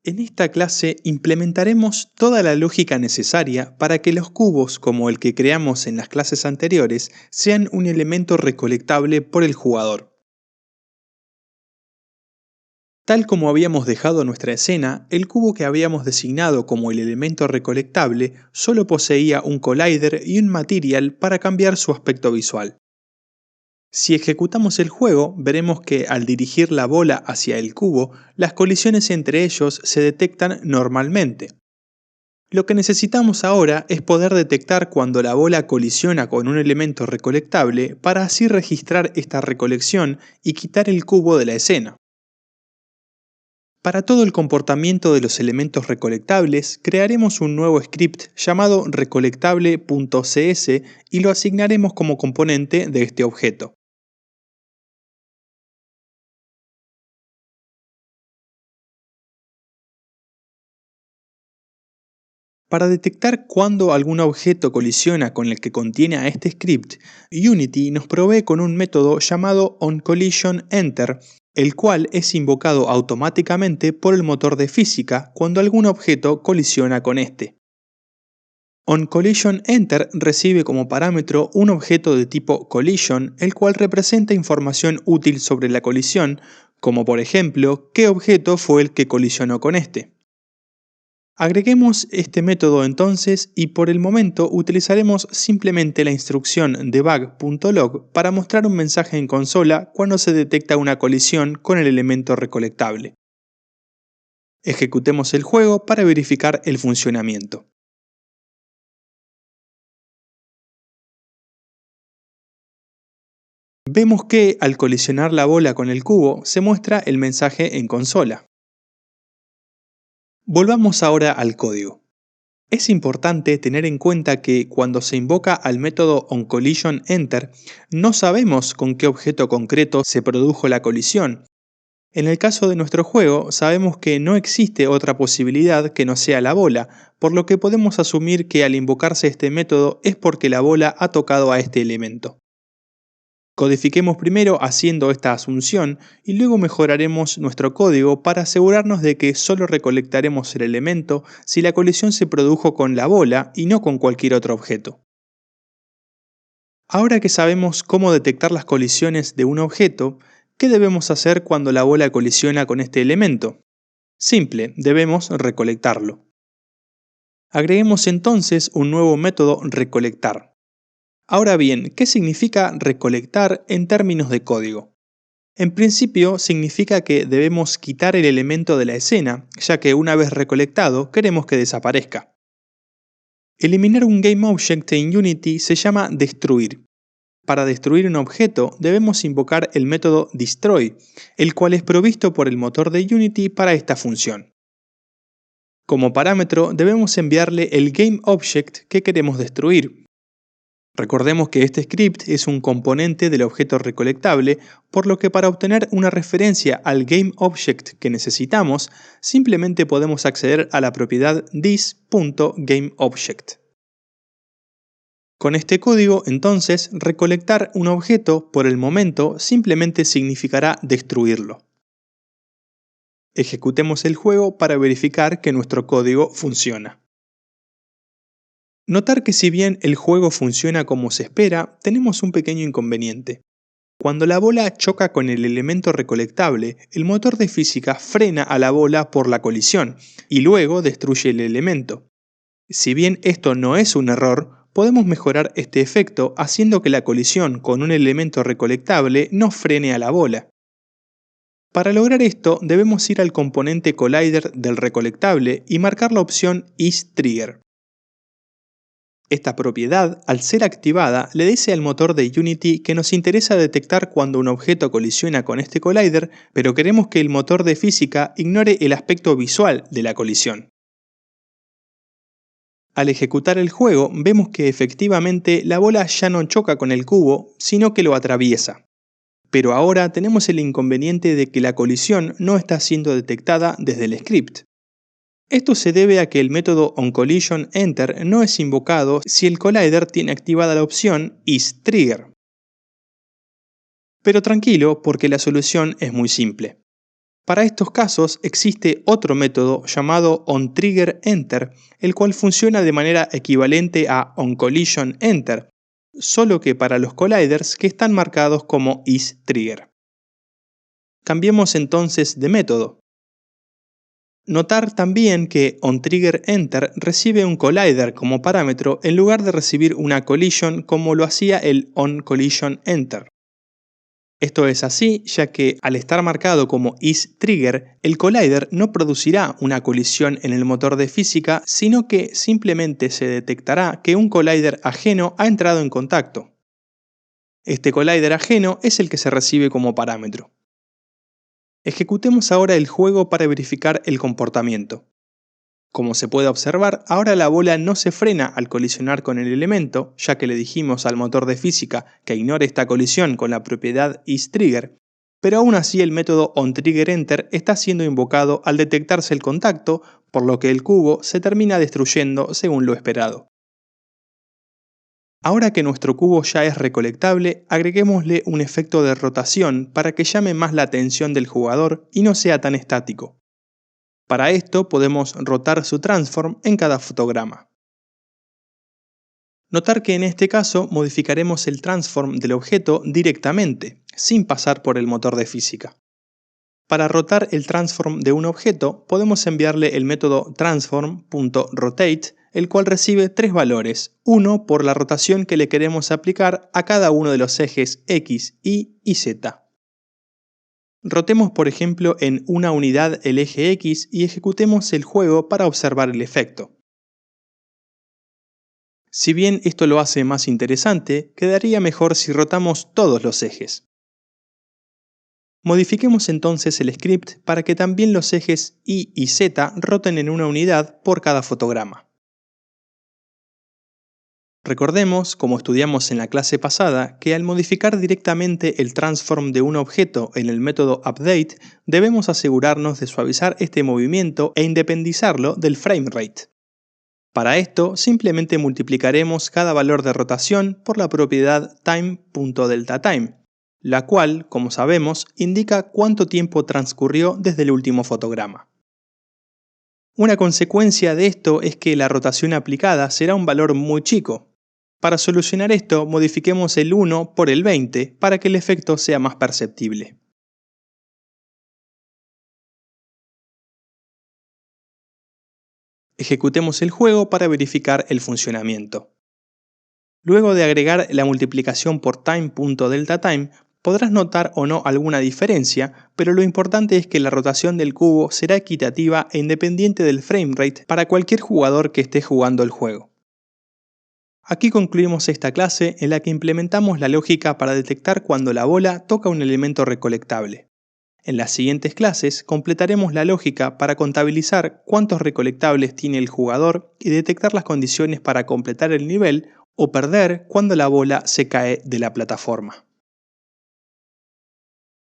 En esta clase implementaremos toda la lógica necesaria para que los cubos, como el que creamos en las clases anteriores, sean un elemento recolectable por el jugador. Tal como habíamos dejado nuestra escena, el cubo que habíamos designado como el elemento recolectable solo poseía un collider y un material para cambiar su aspecto visual. Si ejecutamos el juego, veremos que al dirigir la bola hacia el cubo, las colisiones entre ellos se detectan normalmente. Lo que necesitamos ahora es poder detectar cuando la bola colisiona con un elemento recolectable para así registrar esta recolección y quitar el cubo de la escena. Para todo el comportamiento de los elementos recolectables, crearemos un nuevo script llamado recolectable.cs y lo asignaremos como componente de este objeto. Para detectar cuándo algún objeto colisiona con el que contiene a este script, Unity nos provee con un método llamado onCollisionEnter, el cual es invocado automáticamente por el motor de física cuando algún objeto colisiona con este. OnCollisionEnter recibe como parámetro un objeto de tipo collision, el cual representa información útil sobre la colisión, como por ejemplo, qué objeto fue el que colisionó con este. Agreguemos este método entonces y por el momento utilizaremos simplemente la instrucción debug.log para mostrar un mensaje en consola cuando se detecta una colisión con el elemento recolectable. Ejecutemos el juego para verificar el funcionamiento. Vemos que al colisionar la bola con el cubo se muestra el mensaje en consola. Volvamos ahora al código. Es importante tener en cuenta que cuando se invoca al método onCollisionEnter, no sabemos con qué objeto concreto se produjo la colisión. En el caso de nuestro juego, sabemos que no existe otra posibilidad que no sea la bola, por lo que podemos asumir que al invocarse este método es porque la bola ha tocado a este elemento. Codifiquemos primero haciendo esta asunción y luego mejoraremos nuestro código para asegurarnos de que solo recolectaremos el elemento si la colisión se produjo con la bola y no con cualquier otro objeto. Ahora que sabemos cómo detectar las colisiones de un objeto, ¿qué debemos hacer cuando la bola colisiona con este elemento? Simple, debemos recolectarlo. Agreguemos entonces un nuevo método recolectar. Ahora bien, ¿qué significa recolectar en términos de código? En principio significa que debemos quitar el elemento de la escena, ya que una vez recolectado queremos que desaparezca. Eliminar un GameObject en Unity se llama destruir. Para destruir un objeto debemos invocar el método destroy, el cual es provisto por el motor de Unity para esta función. Como parámetro debemos enviarle el GameObject que queremos destruir. Recordemos que este script es un componente del objeto recolectable, por lo que para obtener una referencia al GameObject que necesitamos, simplemente podemos acceder a la propiedad this.GameObject. Con este código, entonces, recolectar un objeto, por el momento, simplemente significará destruirlo. Ejecutemos el juego para verificar que nuestro código funciona. Notar que si bien el juego funciona como se espera, tenemos un pequeño inconveniente. Cuando la bola choca con el elemento recolectable, el motor de física frena a la bola por la colisión y luego destruye el elemento. Si bien esto no es un error, podemos mejorar este efecto haciendo que la colisión con un elemento recolectable no frene a la bola. Para lograr esto, debemos ir al componente collider del recolectable y marcar la opción isTrigger. Esta propiedad, al ser activada, le dice al motor de Unity que nos interesa detectar cuando un objeto colisiona con este collider, pero queremos que el motor de física ignore el aspecto visual de la colisión. Al ejecutar el juego, vemos que efectivamente la bola ya no choca con el cubo, sino que lo atraviesa. Pero ahora tenemos el inconveniente de que la colisión no está siendo detectada desde el script. Esto se debe a que el método onCollisionEnter no es invocado si el collider tiene activada la opción isTrigger. Pero tranquilo, porque la solución es muy simple. Para estos casos existe otro método llamado onTriggerEnter, el cual funciona de manera equivalente a onCollisionEnter, solo que para los colliders que están marcados como isTrigger. Cambiemos entonces de método. Notar también que onTriggerEnter recibe un collider como parámetro en lugar de recibir una collision como lo hacía el onCollisionEnter. Esto es así ya que al estar marcado como isTrigger, el collider no producirá una colisión en el motor de física, sino que simplemente se detectará que un collider ajeno ha entrado en contacto. Este collider ajeno es el que se recibe como parámetro. Ejecutemos ahora el juego para verificar el comportamiento. Como se puede observar, ahora la bola no se frena al colisionar con el elemento, ya que le dijimos al motor de física que ignore esta colisión con la propiedad isTrigger, pero aún así el método onTriggerEnter está siendo invocado al detectarse el contacto, por lo que el cubo se termina destruyendo según lo esperado. Ahora que nuestro cubo ya es recolectable, agreguémosle un efecto de rotación para que llame más la atención del jugador y no sea tan estático. Para esto podemos rotar su transform en cada fotograma. Notar que en este caso modificaremos el transform del objeto directamente, sin pasar por el motor de física. Para rotar el transform de un objeto, podemos enviarle el método transform.rotate, el cual recibe tres valores, uno por la rotación que le queremos aplicar a cada uno de los ejes X, Y y Z. Rotemos por ejemplo en una unidad el eje X y ejecutemos el juego para observar el efecto. Si bien esto lo hace más interesante, quedaría mejor si rotamos todos los ejes. Modifiquemos entonces el script para que también los ejes Y y Z roten en una unidad por cada fotograma. Recordemos, como estudiamos en la clase pasada, que al modificar directamente el transform de un objeto en el método update, debemos asegurarnos de suavizar este movimiento e independizarlo del framerate. Para esto, simplemente multiplicaremos cada valor de rotación por la propiedad time.deltaTime, la cual, como sabemos, indica cuánto tiempo transcurrió desde el último fotograma. Una consecuencia de esto es que la rotación aplicada será un valor muy chico. Para solucionar esto, modifiquemos el 1 por el 20 para que el efecto sea más perceptible. Ejecutemos el juego para verificar el funcionamiento. Luego de agregar la multiplicación por time.deltaTime, podrás notar o no alguna diferencia, pero lo importante es que la rotación del cubo será equitativa e independiente del framerate para cualquier jugador que esté jugando el juego. Aquí concluimos esta clase en la que implementamos la lógica para detectar cuando la bola toca un elemento recolectable. En las siguientes clases completaremos la lógica para contabilizar cuántos recolectables tiene el jugador y detectar las condiciones para completar el nivel o perder cuando la bola se cae de la plataforma.